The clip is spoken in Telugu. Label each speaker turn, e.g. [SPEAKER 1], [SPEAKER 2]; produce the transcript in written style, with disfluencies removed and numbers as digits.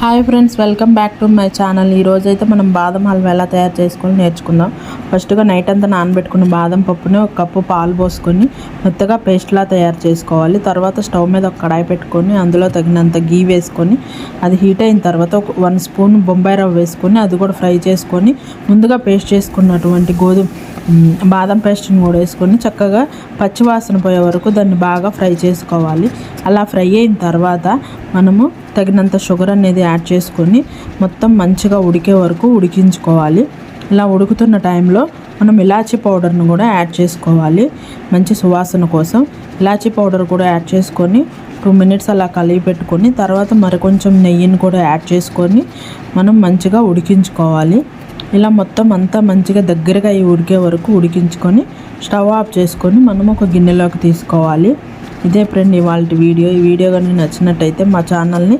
[SPEAKER 1] Hi friends, welcome back to my channel. ఈరోజైతే మనం బాదం హల్వా ఎలా తయారు చేసుకొని నేర్చుకుందాం. ఫస్ట్గా నైట్ అంతా నానబెట్టుకున్న బాదం పప్పుని ఒక కప్పు పాలు పోసుకొని మెత్తగా పేస్ట్లా తయారు చేసుకోవాలి. తర్వాత స్టవ్ మీద ఒక కడాయి పెట్టుకొని అందులో తగినంత గీ వేసుకొని అది హీట్ అయిన తర్వాత ఒక 1 స్పూన్ బొంబాయి రవ్వ వేసుకొని అది కూడా ఫ్రై చేసుకొని ముందుగా పేస్ట్ చేసుకున్నటువంటి బాదం పేస్ట్ని కూడా వేసుకొని చక్కగా పచ్చివాసన పోయే వరకు దాన్ని బాగా ఫ్రై చేసుకోవాలి. అలా ఫ్రై అయిన తర్వాత మనము తగినంత షుగర్ అనేది యాడ్ చేసుకొని మొత్తం మంచిగా ఉడికే వరకు ఉడికించుకోవాలి. ఇలా ఉడుకుతున్న టైంలో మనం ఇలాచీ పౌడర్ను కూడా యాడ్ చేసుకోవాలి. మంచి సువాసన కోసం ఇలాచీ పౌడర్ కూడా యాడ్ చేసుకొని 2 మినిట్స్ అలా కలిపి పెట్టుకొని తర్వాత మరికొంచెం నెయ్యిని కూడా యాడ్ చేసుకొని మనం మంచిగా ఉడికించుకోవాలి. ఇలా మొత్తం అంతా మంచిగా దగ్గరగా ఉడికే వరకు ఉడికించుకొని స్టవ్ ఆఫ్ చేసుకొని మనం ఒక గిన్నెలోకి తీసుకోవాలి. ఇదే ఫ్రెండ్ ఇవాళ వీడియో. ఈ వీడియో కానీ నచ్చినట్టయితే మా ఛానల్ని